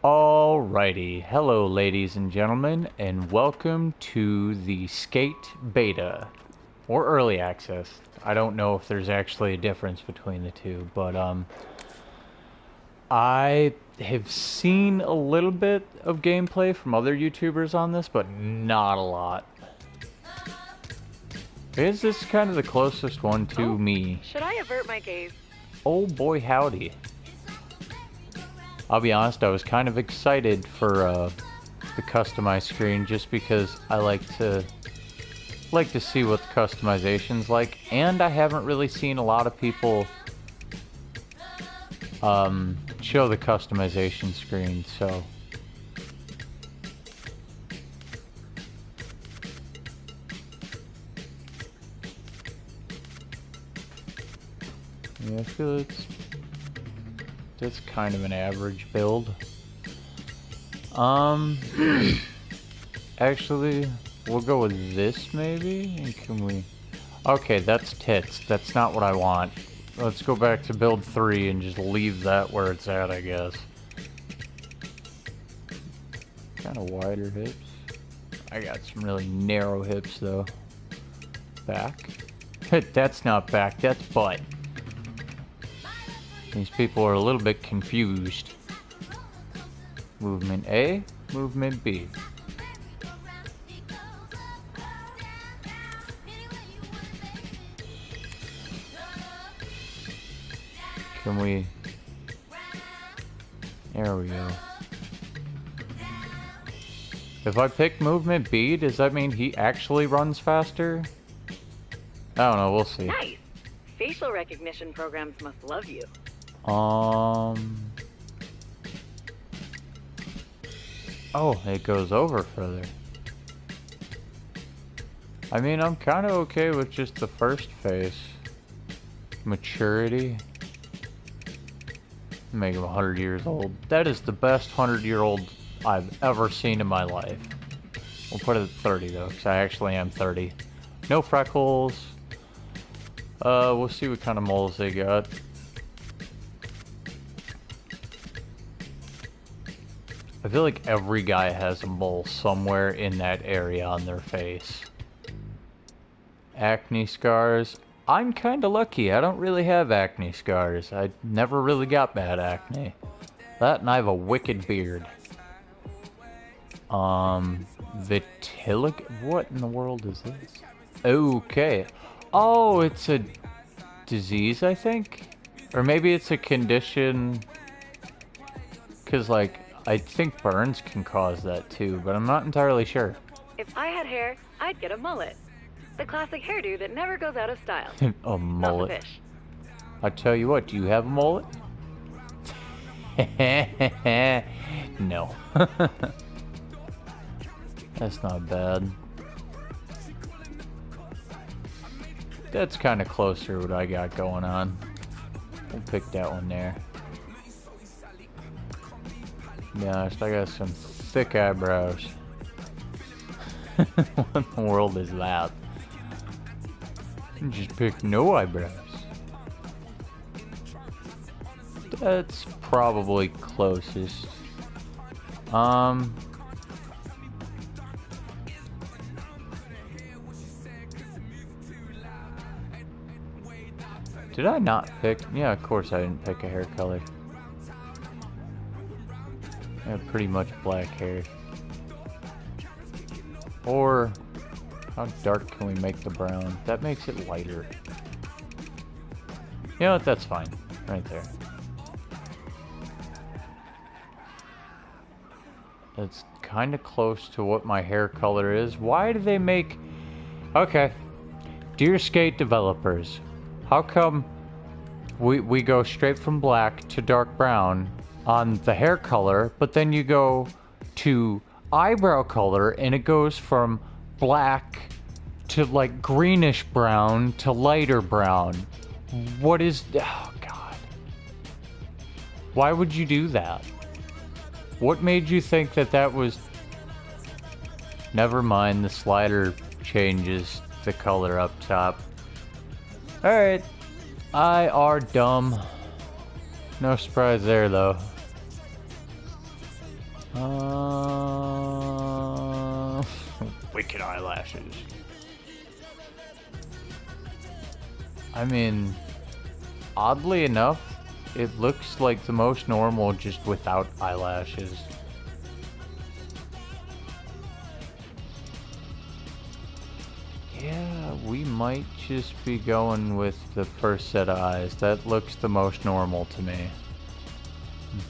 Alrighty, hello ladies and gentlemen, and welcome to the Skate Beta, or Early Access. I don't know if there's actually a difference between the two, but I have seen a little bit of gameplay from other YouTubers on this, but not a lot. Is this kind of the closest one to me? Should I avert my gaze? Oh boy howdy. I'll be honest, I was kind of excited for the customized screen just because I like to see what the customization's like, and I haven't really seen a lot of people show the customization screen, so yeah, I feel that's kind of an average build. Actually, we'll go with this maybe. And can we? Okay, that's tits. That's not what I want. Let's go back to build 3 and just leave that where it's at, I guess. Kind of wider hips. I got some really narrow hips though. Back. That's not back, that's butt. These people are a little bit confused. Movement A, movement B. Can we... There we go. If I pick movement B, does that mean he actually runs faster? I don't know, we'll see. Nice! Facial recognition programs must love you. Oh, it goes over further. I mean, I'm kind of okay with just the first face. Maturity. Make him 100 years old. That is the best 100-year-old I've ever seen in my life. We'll put it at 30 though, because I actually am 30. No freckles. We'll see what kind of moles they got. I feel like every guy has a mole somewhere in that area on their face. Acne scars. I'm kinda lucky. I don't really have acne scars. I never really got bad acne. That and I have a wicked beard. Vitiligo? What in the world is this? Okay. Oh, it's a disease, I think? Or maybe it's a condition... Cause like... I think burns can cause that too, but I'm not entirely sure. If I had hair, I'd get a mullet. The classic hairdo that never goes out of style. A mullet. Not the fish. I tell you what, do you have a mullet? No. That's not bad. That's kind of closer to what I got going on. We'll pick that one there. To be honest, I got some thick eyebrows. What in the world is that? You just pick no eyebrows. That's probably closest. Did I not pick? Yeah, of course I didn't pick a hair color. I have pretty much black hair. Or, how dark can we make the brown? That makes it lighter. You know what, that's fine. Right there. That's kind of close to what my hair color is. Why do they make... Okay. Dear Skate developers, how come we go straight from black to dark brown on the hair color, but then you go to eyebrow color and it goes from black to like greenish brown to lighter brown? What is... Oh god. Why would you do that? What made you think that that was... Never mind, the slider changes the color up top. Alright. I are dumb. No surprise there though. Wicked eyelashes. I mean, oddly enough, it looks like the most normal just without eyelashes. Yeah, we might just be going with the first set of eyes. That looks the most normal to me.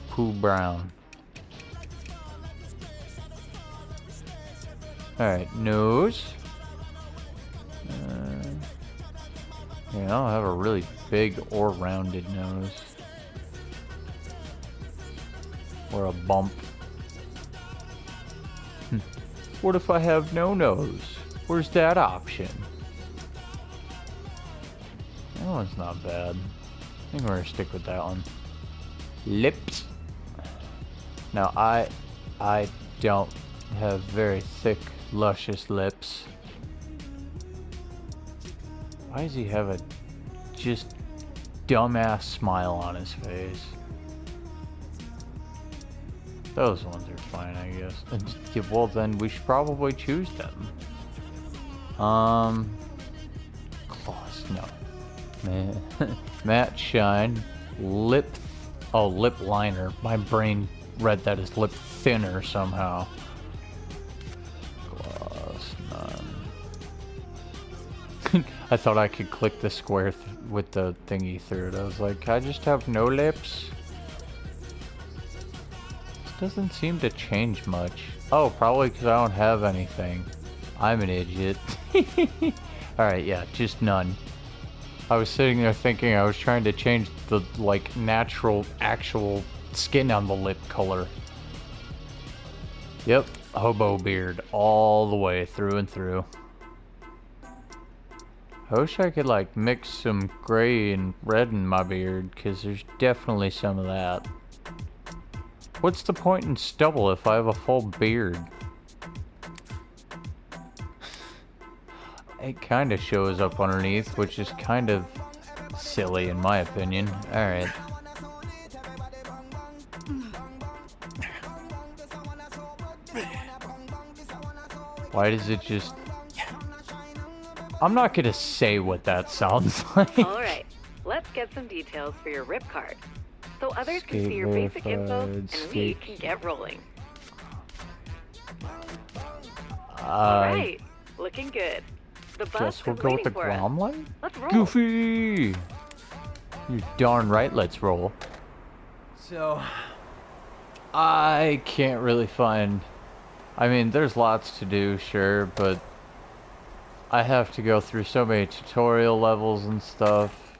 Pooh brown. Alright, nose. Yeah, I don't have a really big or rounded nose. Or a bump. What if I have no nose? Where's that option? That one's not bad. I think we're gonna stick with that one. Lips. Now I don't have very thick, luscious lips. Why does he have a just dumbass smile on his face? Those ones are fine, I guess. Yeah, well then we should probably choose them. Gloss, no. Matte shine, lip, lip liner. My brain read that as lip thinner somehow. Gloss, none. I thought I could click the square with the thingy through it. I was like, I just have no lips. This doesn't seem to change much. Oh, probably because I don't have anything. I'm an idiot. Alright, yeah, just none. I was sitting there thinking I was trying to change the, like, natural, actual skin on the lip color. Yep, hobo beard all the way through and through. I wish I could, like, mix some gray and red in my beard, because there's definitely some of that. What's the point in stubble if I have a full beard? It kind of shows up underneath, which is kind of silly in my opinion. Alright. Why does it just... I'm not gonna say what that sounds like. Alright, let's get some details for your rip card. So others can see your basic info, and we can get rolling. Alright, looking good. The bus Guess we'll is go with the waiting for us. Gromlite? Let's roll. Goofy! You're darn right, let's roll. So, I can't really find... I mean, there's lots to do, sure, but I have to go through so many tutorial levels and stuff,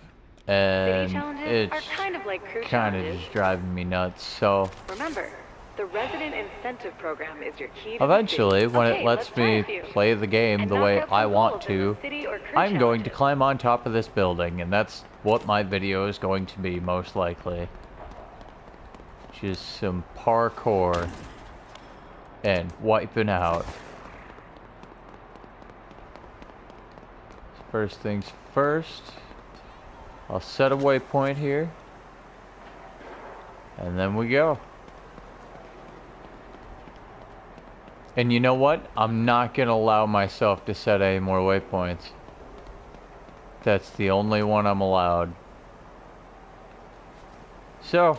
and City challenges it's are kind of like crew kind of challenges. just driving me nuts, so... Remember, the resident incentive program is your key to Eventually, the city. when Okay, it lets me play the game And the knock way out I some want goals in to, the city or crew I'm going to challenges. climb on top of this building, and that's what my video is going to be, most likely. Just some parkour and wiping out. First things first, I'll set a waypoint here, and then we go. And you know what? I'm not gonna allow myself to set any more waypoints. That's the only one I'm allowed. So,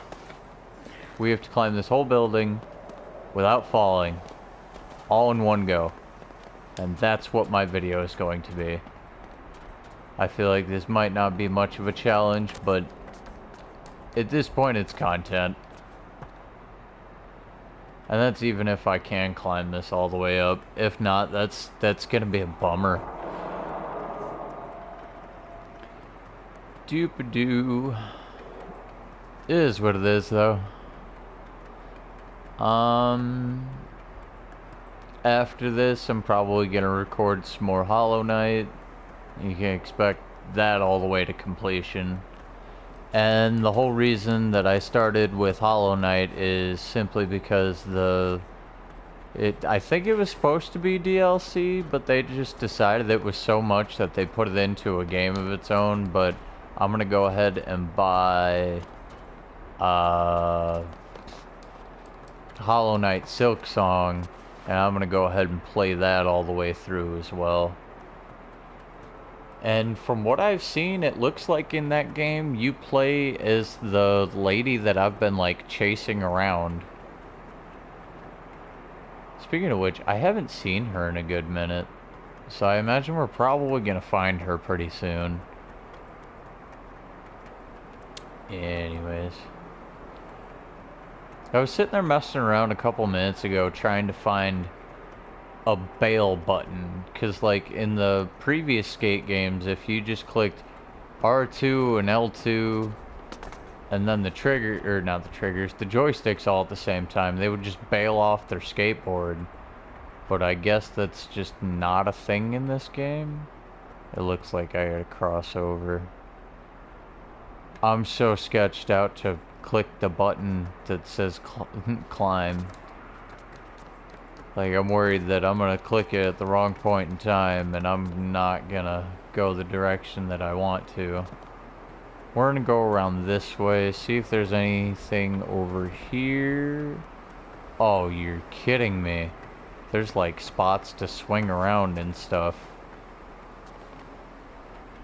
we have to climb this whole building without falling, all in one go. And that's what my video is going to be. I feel like this might not be much of a challenge, but at this point it's content. And that's even if I can climb this all the way up. If not, that's gonna be a bummer. Doop-a-doo. It is what it is, though. After this, I'm probably gonna record some more Hollow Knight. You can expect that all the way to completion. And the whole reason that I started with Hollow Knight is simply because I think it was supposed to be DLC, but they just decided it was so much that they put it into a game of its own. But I'm gonna go ahead and buy Hollow Knight Silk Song, and I'm gonna go ahead and play that all the way through as well. And from what I've seen, it looks like in that game you play as the lady that I've been like chasing around. Speaking of which, I haven't seen her in a good minute, so I imagine we're probably gonna find her pretty soon. Anyways, I was sitting there messing around a couple minutes ago trying to find a bail button, because like in the previous skate games, if you just clicked R2 and L2 and then the trigger, or not the triggers, the joysticks all at the same time, they would just bail off their skateboard. But I guess that's just not a thing in this game. It looks like I gotta cross over. I'm so sketched out to click the button that says climb. Like, I'm worried that I'm gonna click it at the wrong point in time and I'm not gonna go the direction that I want to. We're gonna go around this way, see if there's anything over here. Oh, you're kidding me. There's like spots to swing around and stuff.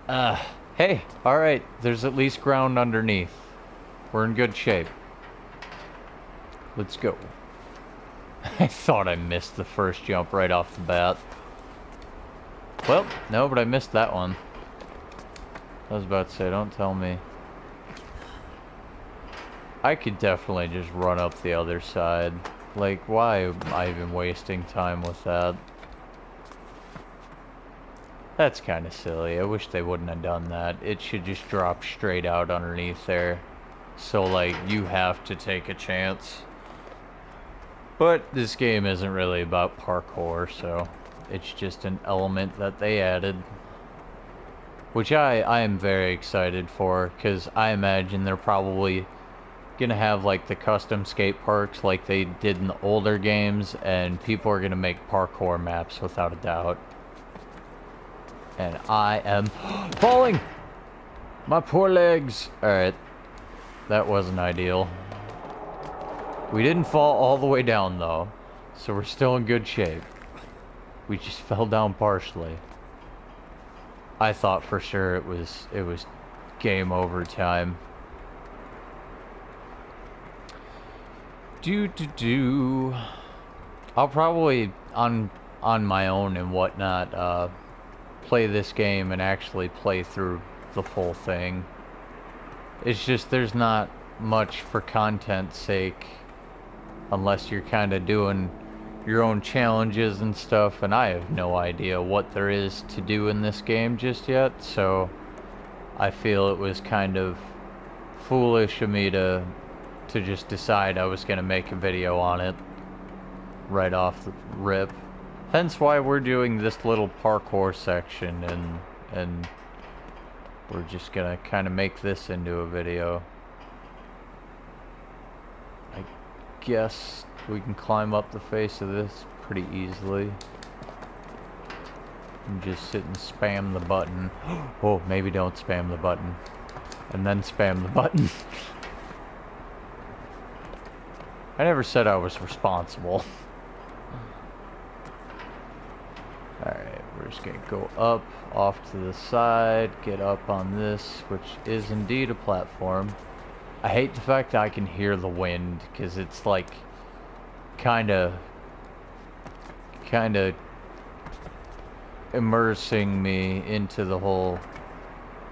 Hey, alright, there's at least ground underneath. We're in good shape. Let's go. I thought I missed the first jump right off the bat. Well, no, but I missed that one. I was about to say, don't tell me. I could definitely just run up the other side. Like, why am I even wasting time with that? That's kind of silly. I wish they wouldn't have done that. It should just drop straight out underneath there. So, like, you have to take a chance. But this game isn't really about parkour, so it's just an element that they added. Which I am very excited for, because I imagine they're probably gonna have like the custom skate parks like they did in the older games, and people are gonna make parkour maps without a doubt. And I am falling! My poor legs! Alright. That wasn't ideal. We didn't fall all the way down though, so we're still in good shape. We just fell down partially. I thought for sure it was game over time. I'll probably on my own and whatnot play this game and actually play through the full thing. It's just there's not much for content's sake unless you're kind of doing your own challenges and stuff, and I have no idea what there is to do in this game just yet, so I feel it was kind of foolish of me to just decide I was going to make a video on it right off the rip. Hence why we're doing this little parkour section, and we're just going to kind of make this into a video. I guess we can climb up the face of this pretty easily. And just sit and spam the button. Oh, maybe don't spam the button. And then spam the button. I never said I was responsible. Alright, we're just gonna go up, off to the side, get up on this, which is indeed a platform. I hate the fact that I can hear the wind, because it's like kinda immersing me into the whole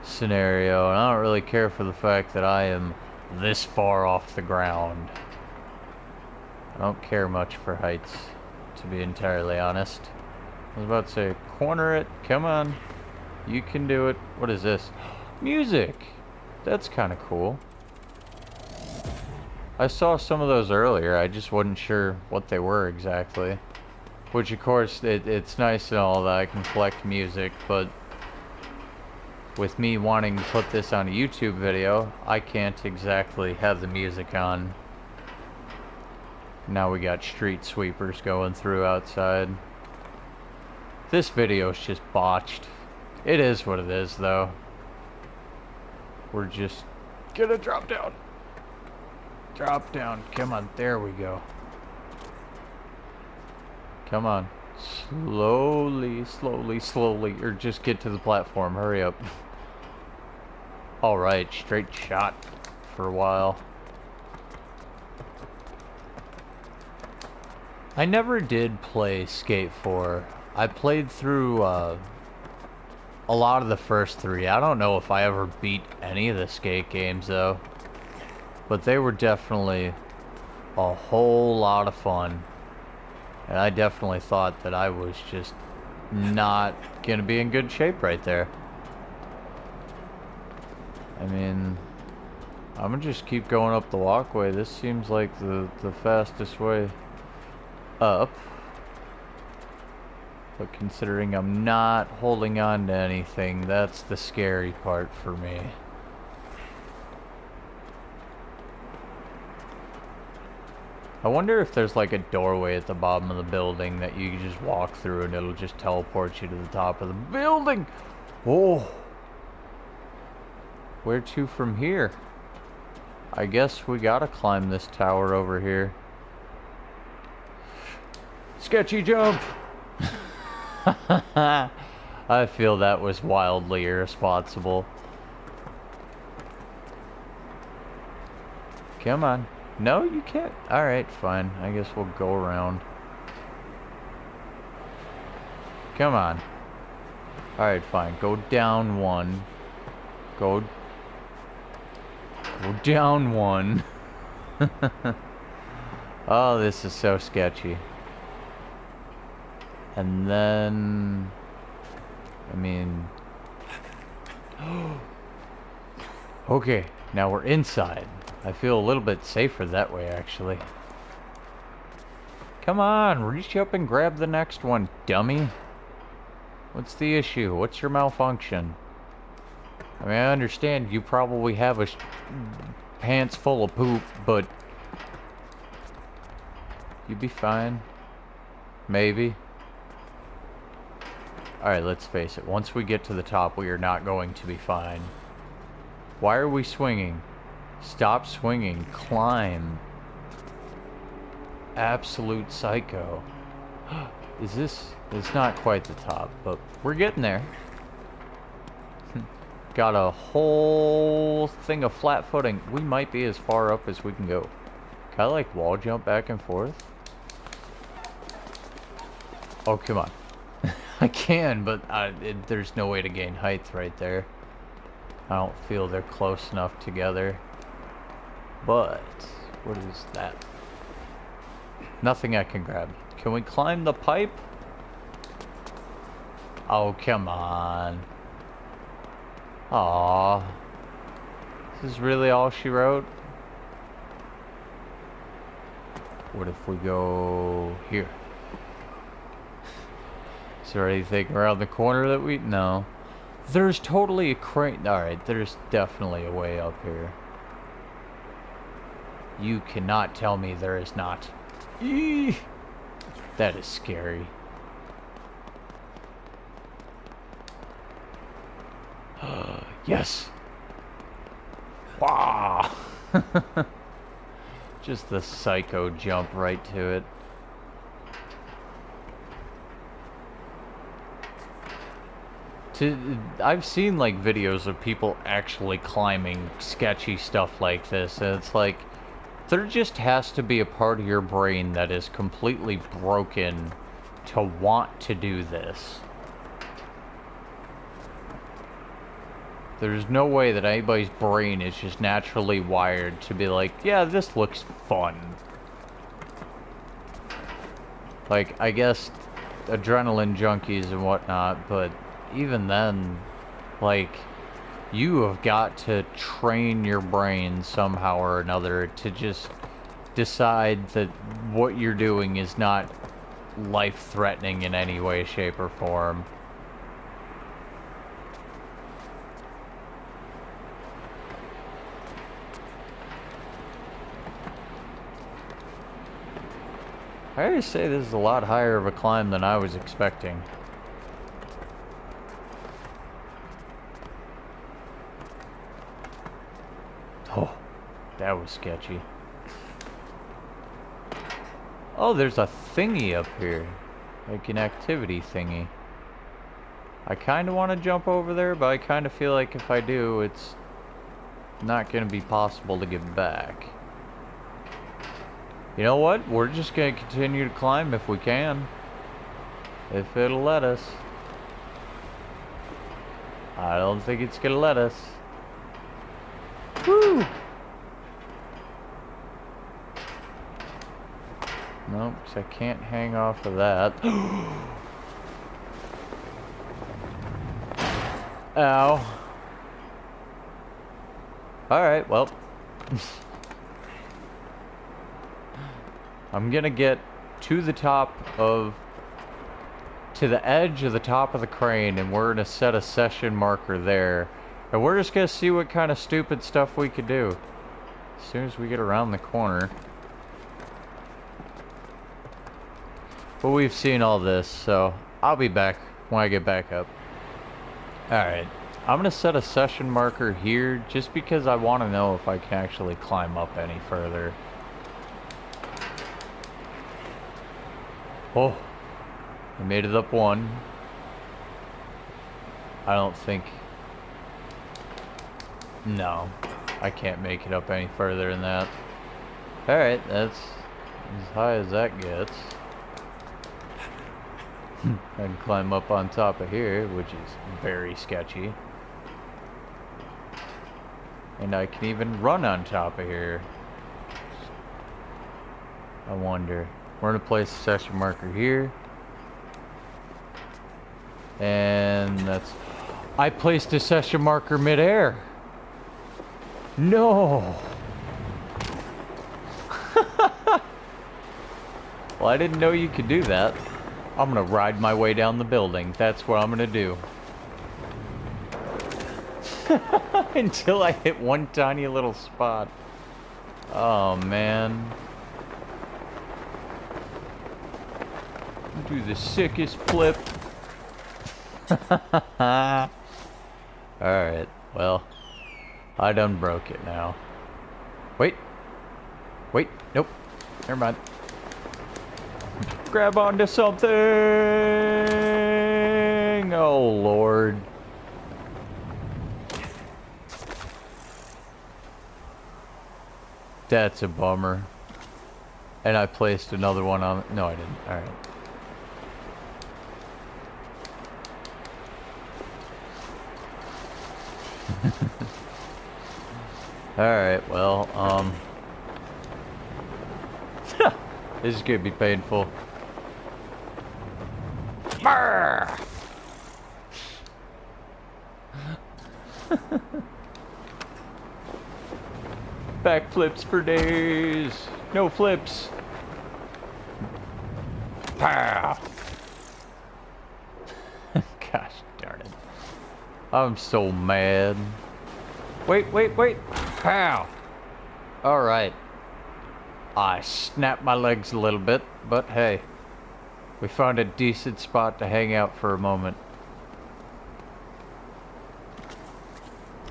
scenario, and I don't really care for the fact that I am this far off the ground. I don't care much for heights, to be entirely honest. I was about to say, corner it, come on. You can do it. What is this? Music! That's kind of cool. I saw some of those earlier, I just wasn't sure what they were exactly. Which of course, it's nice and all that I can collect music, but with me wanting to put this on a YouTube video, I can't exactly have the music on. Now we got street sweepers going through outside. This video is just botched. It is what it is, though. We're just gonna drop down. Drop down. Come on, there we go. Come on. Slowly, slowly, slowly. Or just get to the platform. Hurry up. Alright, straight shot for a while. I never did play Skate 4. I played through a lot of the first 3. I don't know if I ever beat any of the Skate games though. But they were definitely a whole lot of fun. And I definitely thought that I was just not gonna be in good shape right there. I mean, I'm gonna just keep going up the walkway. This seems like the fastest way up. But considering I'm not holding on to anything, that's the scary part for me. I wonder if there's like a doorway at the bottom of the building that you can just walk through and it'll just teleport you to the top of the building. Oh. Where to from here? I guess we gotta climb this tower over here. Sketchy jump! I feel that was wildly irresponsible. Come on. No, you can't. Alright, fine. I guess we'll go around. Come on. Alright, fine. Go down one. Go down one. Oh, this is so sketchy. And then... I mean... Okay, now we're inside. I feel a little bit safer that way, actually. Come on, reach up and grab the next one, dummy. What's the issue? What's your malfunction? I mean, I understand you probably have a pants full of poop, but... you'd be fine. Maybe. Alright, let's face it. Once we get to the top, we are not going to be fine. Why are we swinging? Stop swinging. Climb. Absolute psycho. Is this... it's not quite the top, but we're getting there. Got a whole thing of flat footing. We might be as far up as we can go. Can I like wall jump back and forth? Oh, come on. I can, but there's no way to gain height right there. I don't feel they're close enough together. But, what is that? Nothing I can grab. Can we climb the pipe? Oh, come on. Aww. This is really all she wrote? What if we go here? Is there anything around the corner that we... no. There's totally a crane... alright, there's definitely a way up here. You cannot tell me there is not. Eee! That is scary. Yes! Wow! Just the psycho jump right to it. I've seen like videos of people actually climbing sketchy stuff like this, and it's like there just has to be a part of your brain that is completely broken to want to do this. There's no way that anybody's brain is just naturally wired to be like, yeah, this looks fun. Like, I guess adrenaline junkies and whatnot, but even then, like, you have got to train your brain somehow or another to just decide that what you're doing is not life-threatening in any way, shape, or form. I gotta say, this is a lot higher of a climb than I was expecting. Oh, that was sketchy. Oh, there's a thingy up here. like an activity thingy. I kind of want to jump over there, but I kind of feel like if I do, it's not going to be possible to get back. You know what? We're just going to continue to climb if we can. If it'll let us. I don't think it's going to let us. Woo! Nope, 'cause I can't hang off of that. Ow. Alright, well. I'm gonna get to the edge of the top of the crane, and we're gonna set a session marker there. And we're just gonna see what kind of stupid stuff we could do. As soon as we get around the corner. But we've seen all this, so I'll be back when I get back up. Alright, I'm gonna set a session marker here just because I want to know if I can actually climb up any further. Oh, I made it up one. I don't think... No, I can't make it up any further than that. Alright, that's as high as that gets. I can climb up on top of here, which is very sketchy. And I can even run on top of here. I wonder. We're gonna place a session marker here. And that's... I placed a session marker midair! No! Well, I didn't know you could do that. I'm gonna ride my way down the building. That's what I'm gonna do. Until I hit one tiny little spot. Oh, man. Do the sickest flip. Alright, well. I done broke it now. Wait. Wait, nope. Never mind. Grab onto something! Oh, Lord. That's a bummer. And I placed another one on... No, I didn't. Alright. Alright, well, this is gonna be painful. Backflips for days. No flips. Pow. Gosh darn it. I'm so mad. Wait, wait, wait. Pow. Alright. I snapped my legs a little bit, but hey. We found a decent spot to hang out for a moment.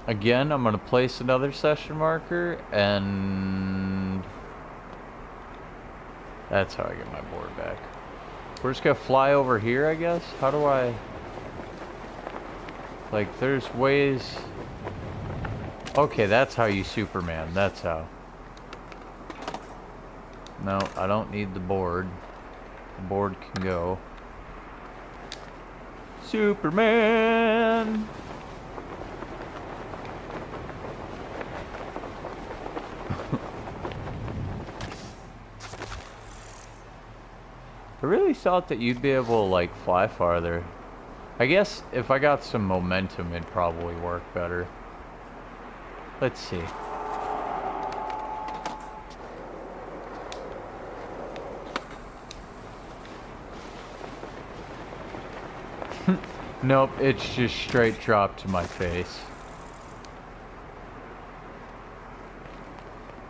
Again, I'm going to place another session marker, and that's how I get my board back. We're just going to fly over here, I guess? How do I... Like, there's ways... Okay, that's how you Superman. That's how. No, I don't need the board. The board can go. Superman! I really thought that you'd be able to, like, fly farther. I guess if I got some momentum, it'd probably work better. Let's see. Nope, it's just straight drop to my face.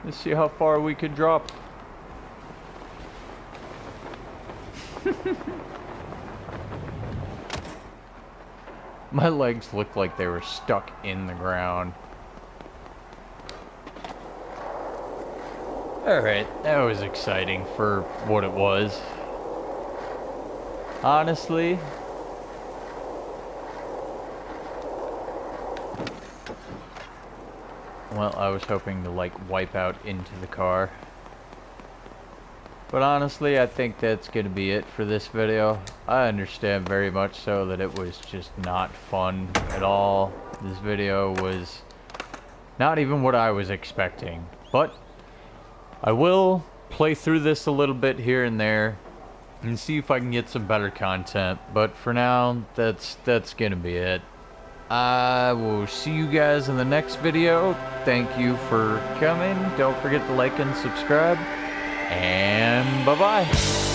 Let's see how far we can drop. My legs looked like they were stuck in the ground. Alright, that was exciting for what it was. honestly. Well, I was hoping to, like, wipe out into the car. But honestly, I think that's gonna be it for this video. I understand very much so that it was just not fun at all. This video was not even what I was expecting. But I will play through this a little bit here and there and see if I can get some better content. But for now, that's gonna be it. I will see you guys in the next video. Thank you for coming. Don't forget to like and subscribe. And bye-bye.